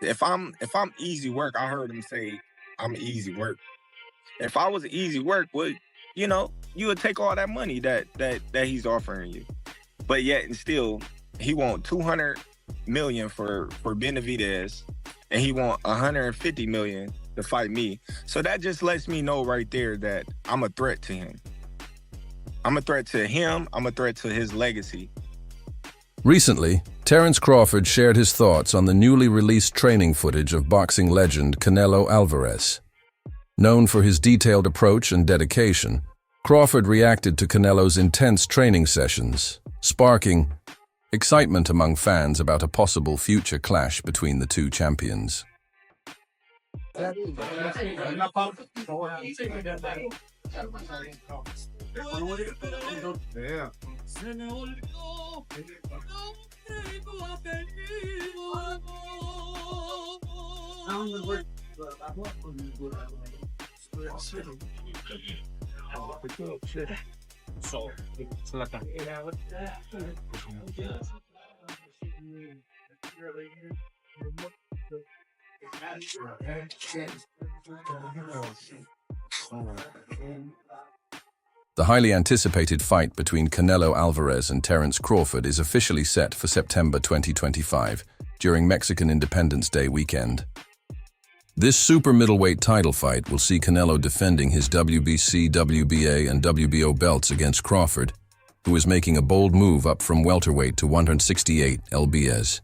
if I'm easy work, I heard him say I'm easy work. If I was easy work, you would take all that money that he's offering you. But yet and still, he want 200 million for Benavidez, and he want 150 million to fight me. So that just lets me know right there that I'm a threat to him. I'm a threat to him. I'm a threat to his legacy. Recently, Terence Crawford shared his thoughts on the newly released training footage of boxing legend Canelo Alvarez. Known for his detailed approach and dedication, Crawford reacted to Canelo's intense training sessions, sparking excitement among fans about a possible future clash between the two champions. The highly anticipated fight between Canelo Alvarez and Terence Crawford is officially set for September 2025 during Mexican Independence Day weekend. This super middleweight title fight will see Canelo defending his WBC, WBA, and WBO belts against Crawford, who is making a bold move up from welterweight to 168 lbs.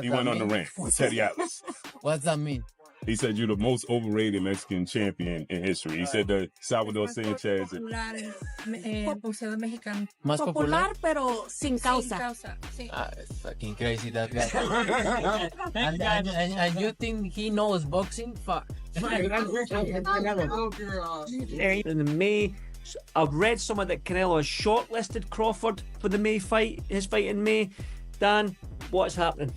He went on the ring with Teddy Atlas. What does that mean? He said you're the most overrated Mexican champion in history. He said that Salvador Sanchez. Boxeador mexicano. Más popular, pero sin causa. Sí. It's fucking crazy, that guy. and you think he knows boxing? Fuck. In May, I've read somewhere that Canelo has shortlisted Crawford for the May fight, his fight in May. Dan, what's happening?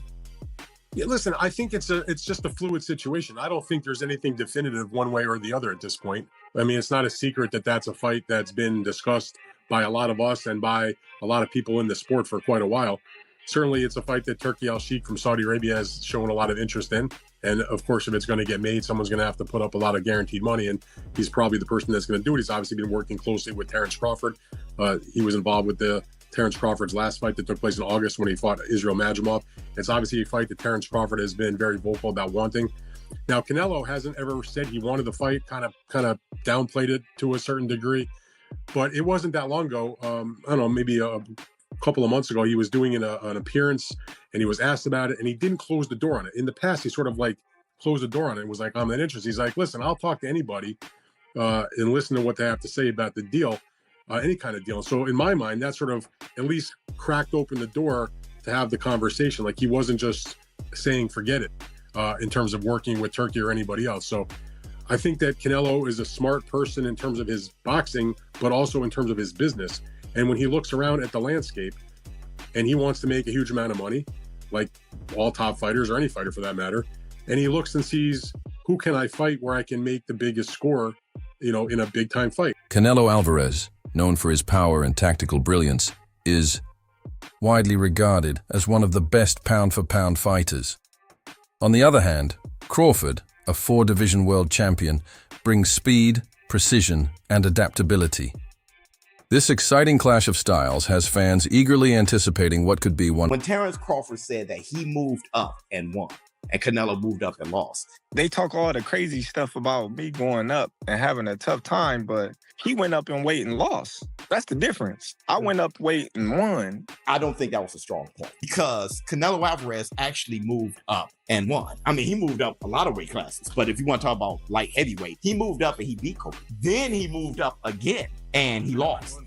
Yeah, listen, I think it's just a fluid situation. I don't think there's anything definitive one way or the other at this point. I mean, it's not a secret that that's a fight that's been discussed by a lot of us and by a lot of people in the sport for quite a while. Certainly, it's a fight that Turki Al-Sheikh from Saudi Arabia has shown a lot of interest in. And of course, if it's going to get made, someone's going to have to put up a lot of guaranteed money. And he's probably the person that's going to do it. He's obviously been working closely with Terence Crawford. He was involved with the Terence Crawford's last fight that took place in August when he fought Israel Madrimov. It's obviously a fight that Terence Crawford has been very vocal about wanting. Now, Canelo hasn't ever said he wanted the fight, kind of downplayed it to a certain degree. But it wasn't that long ago. I don't know, maybe a couple of months ago, he was doing an appearance and he was asked about it and he didn't close the door on it. In the past, he sort of like closed the door on it and was like, I'm not interested. He's like, listen, I'll talk to anybody and listen to what they have to say about the deal. Any kind of deal. So in my mind, that sort of at least cracked open the door to have the conversation. Like he wasn't just saying, forget it, in terms of working with Turki or anybody else. So I think that Canelo is a smart person in terms of his boxing, but also in terms of his business. And when he looks around at the landscape and he wants to make a huge amount of money, like all top fighters or any fighter for that matter, and he looks and sees, who can I fight where I can make the biggest score, in a big time fight? Canelo Alvarez, known for his power and tactical brilliance, is widely regarded as one of the best pound-for-pound fighters. On the other hand, Crawford, a four-division world champion, brings speed, precision, and adaptability. This exciting clash of styles has fans eagerly anticipating what could be one. When Terence Crawford said that he moved up and won, and Canelo moved up and lost. They talk all the crazy stuff about me going up and having a tough time, but he went up in weight and lost. That's the difference. I went up weight and won. I don't think that was a strong point because Canelo Alvarez actually moved up and won. I mean, he moved up a lot of weight classes, but if you want to talk about light heavyweight, he moved up and he beat Kobe. Then he moved up again and he lost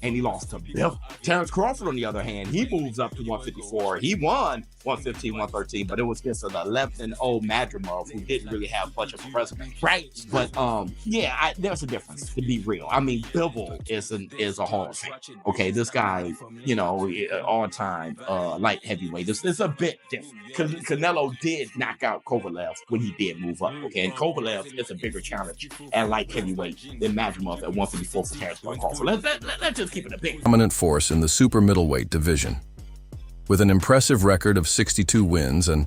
to Bill. Terence Crawford, on the other hand, he moves up to 154. He won 115, 113, but it was against an 11-0 Madrimov who didn't really have much of a resume. Right. But there's a difference, to be real. I mean, Bivol is a Hall of Fame. Okay, this guy, all-time light heavyweight. It's a bit different. Canelo did knock out Kovalev when he did move up. Okay, and Kovalev is a bigger challenge at light heavyweight than Madrimov at 154 for Terence Crawford. Let's just keep it a big dominant force in the super middleweight division. With an impressive record of 62 wins and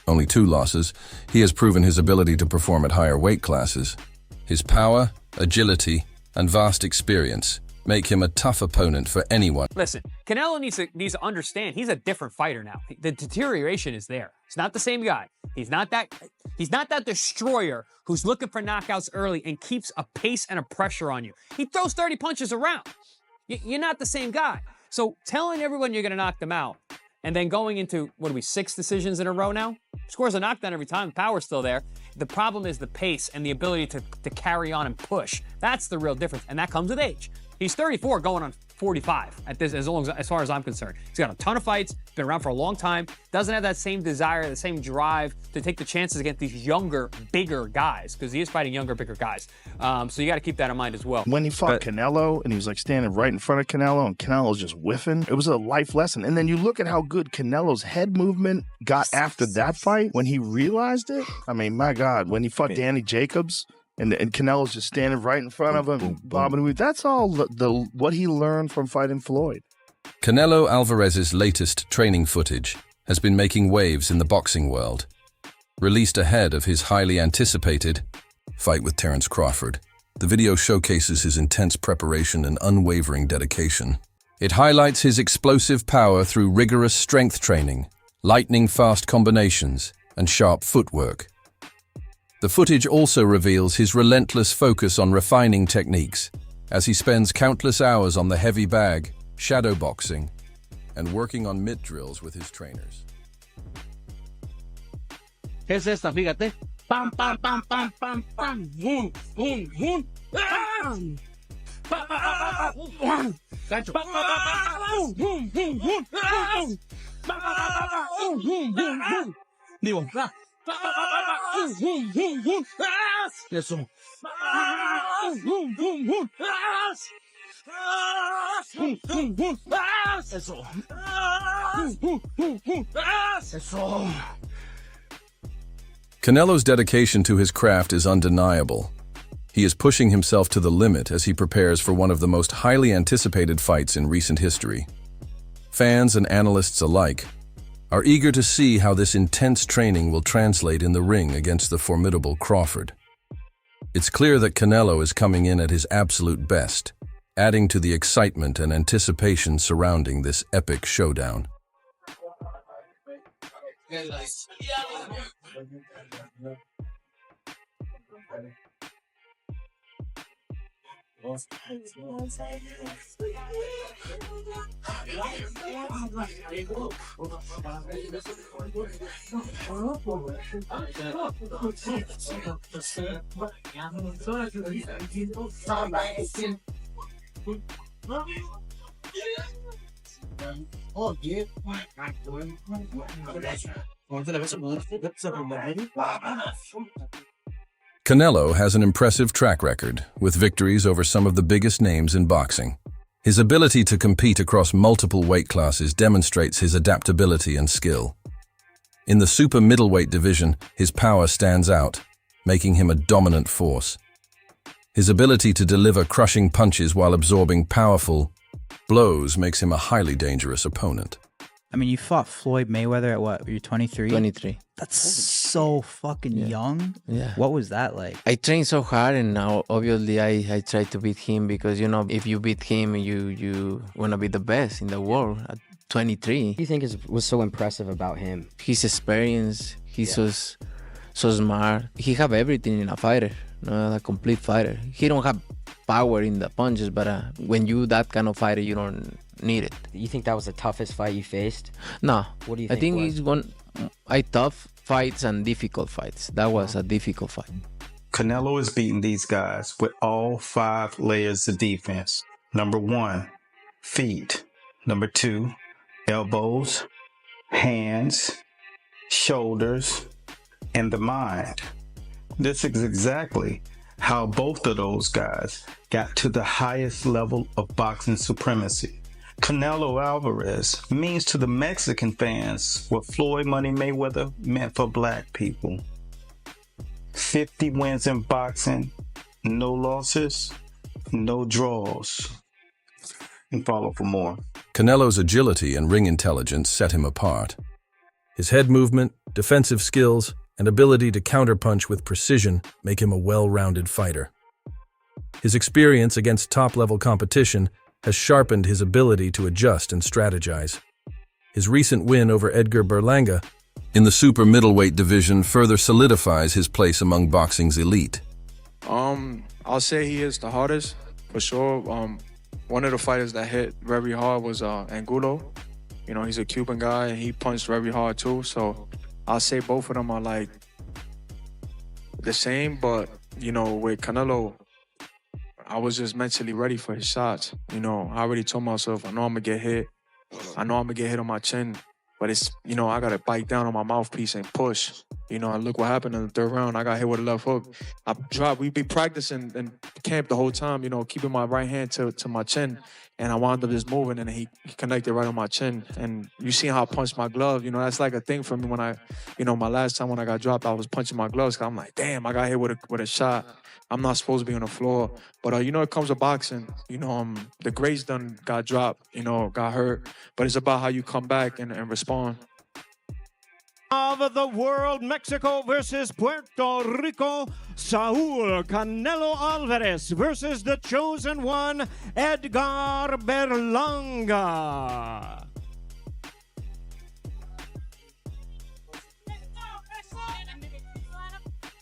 only 2 losses, he has proven his ability to perform at higher weight classes. His power, agility, and vast experience make him a tough opponent for anyone. Listen, Canelo needs to understand he's a different fighter now. The deterioration is there. He's not the same guy. He's not that destroyer who's looking for knockouts early and keeps a pace and a pressure on you. He throws 30 punches around. You're not the same guy. So telling everyone you're going to knock them out and then going into, 6 decisions in a row now? Scores a knockdown every time, the power's still there. The problem is the pace and the ability to carry on and push. That's the real difference, and that comes with age. He's 34 going on 45 at this, as far as I'm concerned. He's got a ton of fights, been around for a long time, doesn't have that same desire, the same drive to take the chances against these younger, bigger guys, because he is fighting younger, bigger guys. So you got to keep that in mind as well. When he fought Canelo and he was like standing right in front of Canelo and Canelo's just whiffing, it was a life lesson. And then you look at how good Canelo's head movement got after that fight when he realized it. I mean, my God, when he fought Danny Jacobs, and Canelo's just standing right in front of him, bobbing and weaving. That's all what he learned from fighting Floyd. Canelo Alvarez's latest training footage has been making waves in the boxing world. Released ahead of his highly anticipated fight with Terence Crawford, the video showcases his intense preparation and unwavering dedication. It highlights his explosive power through rigorous strength training, lightning-fast combinations, and sharp footwork. The footage also reveals his relentless focus on refining techniques, as he spends countless hours on the heavy bag, shadow boxing, and working on mitt drills with his trainers. Es esta, fíjate. Pam, pam, pam, pam, pam, pam. Boom, boom, boom. Bam. Gancho. Boom, boom, boom, boom. Boom, boom, boom. Digo, eso. Eso. Canelo's dedication to his craft is undeniable. He is pushing himself to the limit as he prepares for one of the most highly anticipated fights in recent history. Fans and analysts alike are eager to see how this intense training will translate in the ring against the formidable Crawford. It's clear that Canelo is coming in at his absolute best, adding to the excitement and anticipation surrounding this epic showdown. Canelo has an impressive track record, with victories over some of the biggest names in boxing. His ability to compete across multiple weight classes demonstrates his adaptability and skill. In the super middleweight division, his power stands out, making him a dominant force. His ability to deliver crushing punches while absorbing powerful blows makes him a highly dangerous opponent. I mean, you fought Floyd Mayweather at what? You're 23? 23. That's so fucking young. Yeah. What was that like? I trained so hard, and now obviously I try to beat him because, you know, if you beat him, you want to be the best in the world at 23. What do you think was so impressive about him? His experience, he's so smart. He have everything in a fighter, a complete fighter. He don't have power in the punches, but when you that kind of fighter, you don't need it. You think that was the toughest fight you faced? No. What do you think? I think it's tough fights and difficult fights. That was a difficult fight. Canelo is beating these guys with all 5 layers of defense. Number 1, feet. Number 2, elbows, hands, shoulders, and the mind. This is exactly how both of those guys got to the highest level of boxing supremacy. Canelo Alvarez means to the Mexican fans what Floyd Money Mayweather meant for black people. 50 wins in boxing, no losses, no draws. And follow for more. Canelo's agility and ring intelligence set him apart. His head movement, defensive skills, and ability to counterpunch with precision make him a well-rounded fighter. His experience against top-level competition has sharpened his ability to adjust and strategize. His recent win over Edgar Berlanga in the super middleweight division further solidifies his place among boxing's elite. I'll say he is the hardest, for sure. One of the fighters that hit very hard was Angulo. You know, he's a Cuban guy, and he punched very hard too. So I'll say both of them are like the same, but, you know, with Canelo, I was just mentally ready for his shots. You know, I already told myself, I know I'm gonna get hit. I know I'm gonna get hit on my chin, but it's, you know, I gotta bite down on my mouthpiece and push. You know, and look what happened in the third round. I got hit with a left hook. We be practicing in camp the whole time, you know, keeping my right hand to my chin. And I wound up just moving, and he connected right on my chin. And you see how I punched my glove. You know, that's like a thing for me when my last time when I got dropped, I was punching my gloves. Cause I'm like, damn, I got hit with a shot. I'm not supposed to be on the floor. But, you know, it comes to boxing. You know, the greats done got dropped, you know, got hurt. But it's about how you come back and respond. Of the world, Mexico versus Puerto Rico, Saul Canelo Alvarez versus the chosen one, Edgar Berlanga.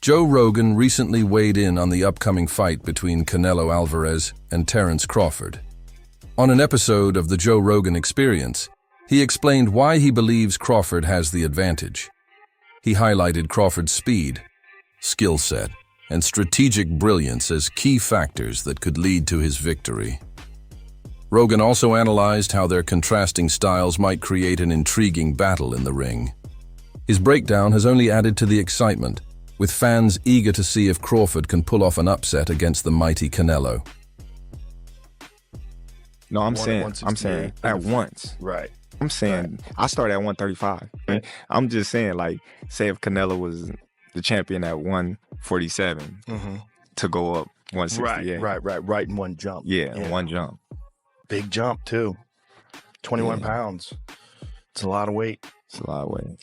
Joe Rogan recently weighed in on the upcoming fight between Canelo Alvarez and Terence Crawford. On an episode of the Joe Rogan Experience, he explained why he believes Crawford has the advantage. He highlighted Crawford's speed, skill set, and strategic brilliance as key factors that could lead to his victory. Rogan also analyzed how their contrasting styles might create an intriguing battle in the ring. His breakdown has only added to the excitement, with fans eager to see if Crawford can pull off an upset against the mighty Canelo. No, I'm saying at once. Right. I'm saying I started at 135. Right. I'm just saying, like, say if Canelo was the champion at 147 to go up 168. Right in one jump. Yeah, in one jump. Big jump too. 21 pounds. It's a lot of weight. It's a lot of weight.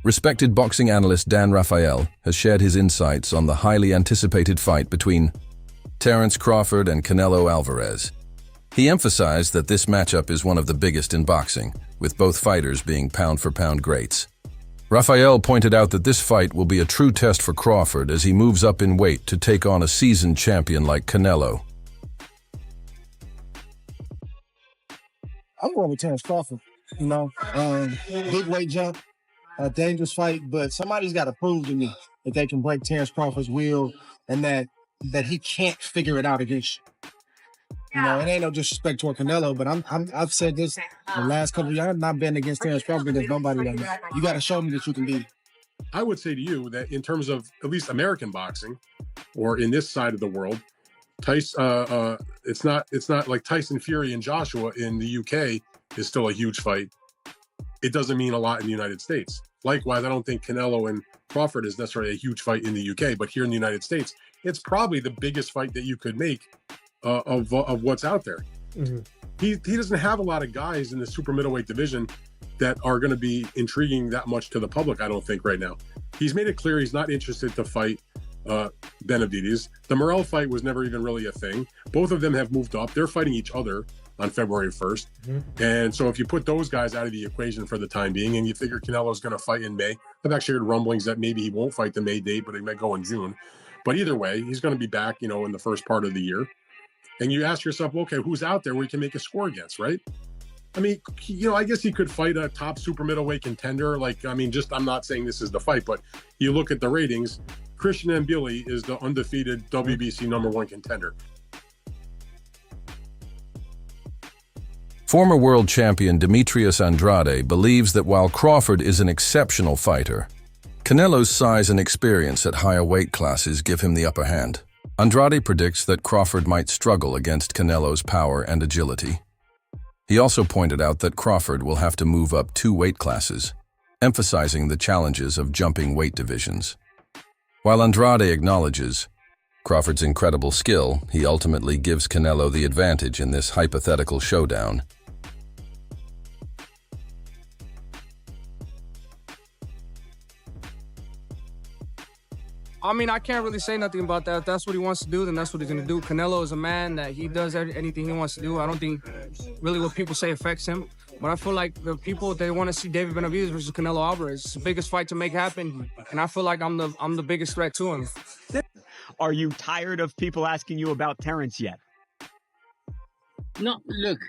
Respected boxing analyst Dan Rafael has shared his insights on the highly anticipated fight between Terence Crawford and Canelo Alvarez. He emphasized that this matchup is one of the biggest in boxing, with both fighters being pound-for-pound greats. Rafael pointed out that this fight will be a true test for Crawford as he moves up in weight to take on a seasoned champion like Canelo. I'm going with Terence Crawford. You know, big weight jump, a dangerous fight, but somebody's got to prove to me that they can break Terence Crawford's will and that he can't figure it out against you. You know, it ain't no disrespect toward Canelo, but I've said this the last couple of years. I've not been against Terence Crawford. There's nobody that you got to show me that you can beat. I would say to you that in terms of at least American boxing, or in this side of the world, it's not like Tyson Fury and Joshua in the UK is still a huge fight. It doesn't mean a lot in the United States. Likewise, I don't think Canelo and Crawford is necessarily a huge fight in the UK, but here in the United States, it's probably the biggest fight that you could make of what's out there. He doesn't have a lot of guys in the super middleweight division that are going to be intriguing that much to the public, I don't think, right now. He's made it clear he's not interested to fight Benavidez. The Morrell fight was never even really a thing. Both of them have moved up. They're fighting each other on February 1st. And so if you put those guys out of the equation for the time being, and you figure Canelo's going to fight in May, I've actually heard rumblings that maybe he won't fight the May date, but he might go in June. But either way, he's going to be back, you know, in the first part of the year. And you ask yourself, okay, who's out there where you can make a score against, right? I mean, you know, I guess he could fight a top super middleweight contender. Like, I mean, I'm not saying this is the fight, but you look at the ratings, Christian Mbili is the undefeated WBC #1 contender. Former world champion Demetrius Andrade believes that while Crawford is an exceptional fighter, Canelo's size and experience at higher weight classes give him the upper hand. Andrade predicts that Crawford might struggle against Canelo's power and agility. He also pointed out that Crawford will have to move up 2 weight classes, emphasizing the challenges of jumping weight divisions. While Andrade acknowledges Crawford's incredible skill, he ultimately gives Canelo the advantage in this hypothetical showdown. I mean, I can't really say nothing about that. If that's what he wants to do, then that's what he's going to do. Canelo is a man that he does anything he wants to do. I don't think really what people say affects him. But I feel like the people, they want to see David Benavidez versus Canelo Alvarez. It's the biggest fight to make happen, and I feel like I'm the biggest threat to him. Are you tired of people asking you about Terence yet? No, look,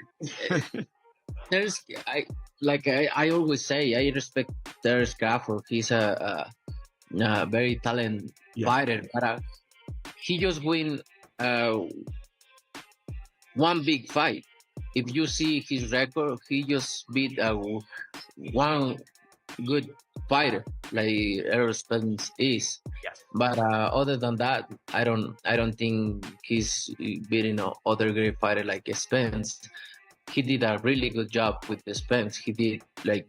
I always say, I respect Terence Crawford. He's a very talented fighter, but he just win one big fight. If you see his record, he just beat one good fighter like Errol Spence is. Yes. But other than that, I don't think he's beating other great fighter like Spence. He did a really good job with the Spence. He did like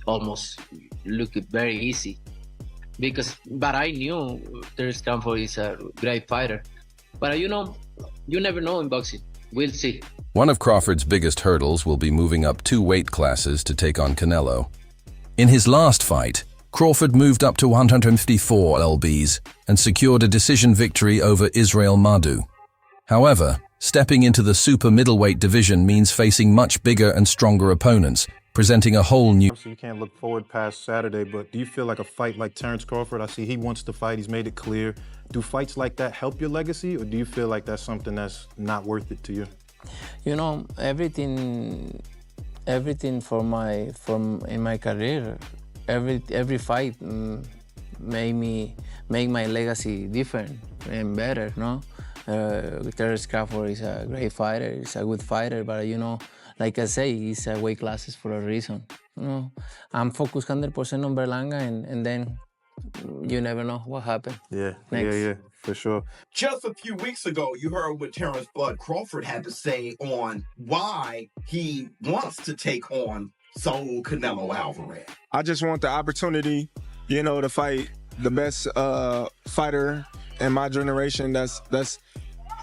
almost look very easy. But I knew Terence Crawford is a great fighter. But you never know in boxing. We'll see. One of Crawford's biggest hurdles will be moving up 2 weight classes to take on Canelo. In his last fight, Crawford moved up to 154 lbs and secured a decision victory over Israel Madou. However, stepping into the super middleweight division means facing much bigger and stronger opponents, presenting a whole new... So you can't look forward past Saturday, but do you feel like a fight like Terence Crawford? I see he wants to fight, he's made it clear. Do fights like that help your legacy, or do you feel like that's something that's not worth it to you? You know, everything in my career, every fight make my legacy different and better, no? Terence Crawford is a great fighter, he's a good fighter, but like I say, he's weight classes for a reason. I'm focused 100% on Berlanga, and then you never know what happened. Yeah, Next. yeah, for sure. Just a few weeks ago, you heard what Terence Bud Crawford had to say on why he wants to take on Saul Canelo Alvarez. I just want the opportunity, to fight the best fighter in my generation that's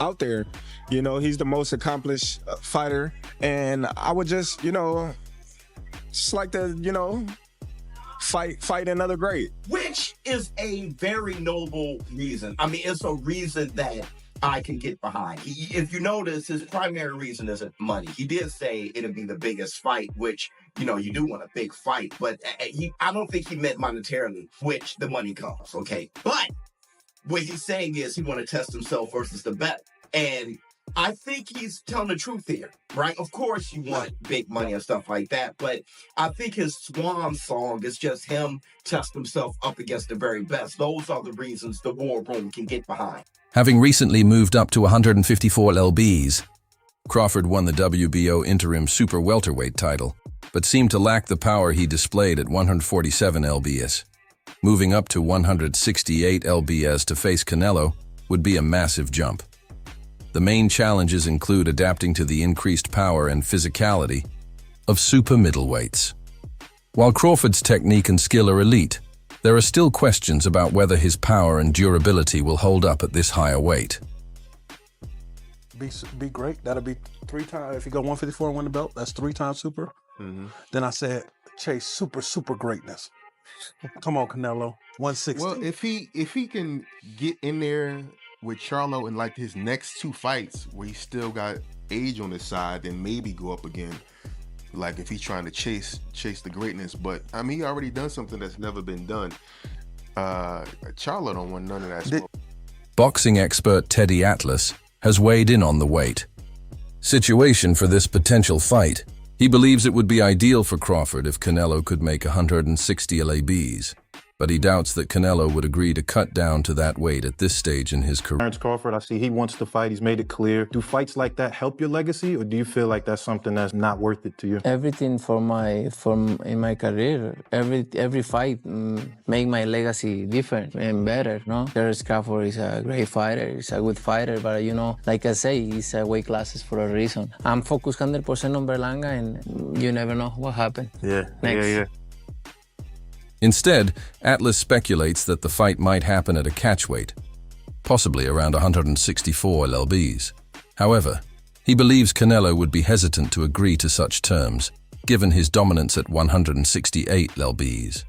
out there. He's the most accomplished fighter, and I would just like to, fight another great. Which is a very noble reason. I mean, it's a reason that I can get behind. If you notice, his primary reason isn't money. He did say it'll be the biggest fight, which, you do want a big fight, but I don't think he meant monetarily, which the money comes, okay? But what he's saying is he want to test himself versus the best. And I think he's telling the truth here, right? Of course you want big money and stuff like that, but I think his swan song is just him test himself up against the very best. Those are the reasons the war room can get behind. Having recently moved up to 154 lbs, Crawford won the WBO interim super welterweight title, but seemed to lack the power he displayed at 147 lbs. Moving up to 168 lbs to face Canelo would be a massive jump. The main challenges include adapting to the increased power and physicality of super middleweights. While Crawford's technique and skill are elite, there are still questions about whether his power and durability will hold up at this higher weight. Be great. That'll be 3 times. If you go 154 and win the belt, that's 3 times super. Then I said, chase super greatness. Come on, Canelo. 160. Well, if he can get in there with Charlo in like his next 2 fights where he still got age on his side, then maybe go up again. Like if he's trying to chase the greatness. But I mean, he already done something that's never been done. Charlo don't want none of that smoke. Boxing expert Teddy Atlas has weighed in on the weight situation for this potential fight. He believes it would be ideal for Crawford if Canelo could make 160 lbs, but he doubts that Canelo would agree to cut down to that weight at this stage in his career. Terence Crawford, I see he wants to fight, he's made it clear. Do fights like that help your legacy, or do you feel like that's something that's not worth it to you? Everything in my career, every fight make my legacy different and better, no? Terence Crawford is a great fighter, he's a good fighter, but like I say, he's weight classes for a reason. I'm focused 100% on Berlanga, and you never know what happened. Yeah, Next. yeah. Instead, Atlas speculates that the fight might happen at a catchweight, possibly around 164 lbs. However, he believes Canelo would be hesitant to agree to such terms, given his dominance at 168 lbs.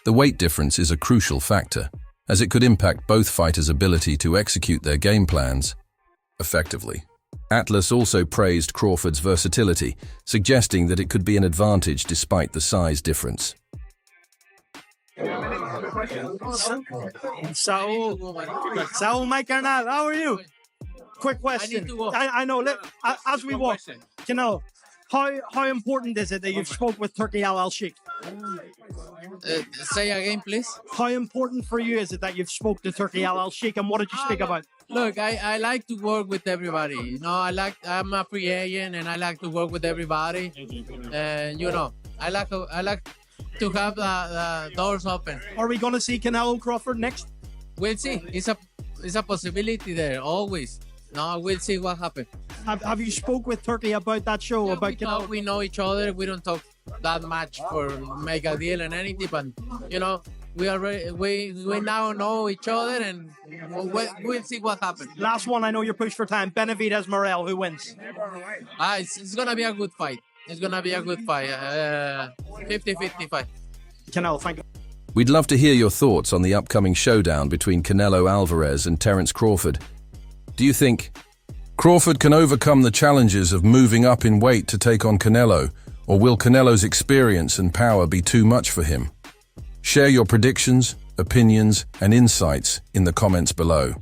The weight difference is a crucial factor, as it could impact both fighters' ability to execute their game plans effectively. Atlas also praised Crawford's versatility, suggesting that it could be an advantage despite the size difference. Saul, my carnal, how are you? Quick question. I know. As we walk, how important is it that you've spoke with Turki Al-Sheikh? Say again, please. How important for you is it that you've spoke to Turki Al-Sheikh, and what did you speak about? Look, I like to work with everybody. You know, I'm a free agent, and I like to work with everybody. And I like to have the doors open. Are we going to see Canelo Crawford next? We'll see. It's a possibility there always. No, we'll see what happens. Have you spoke with Turki about that show? Yeah, about Canelo? We know each other. We don't talk that much for make a deal and anything, but we now know each other, and we'll see what happens. Last one, I know you're pushed for time. Benavidez Morel, who wins? It's gonna be a good fight. It's gonna be a good fight. 50-50 fight. Canelo, thank you. We'd love to hear your thoughts on the upcoming showdown between Canelo Alvarez and Terence Crawford. Do you think Crawford can overcome the challenges of moving up in weight to take on Canelo, or will Canelo's experience and power be too much for him? Share your predictions, opinions, and insights in the comments below.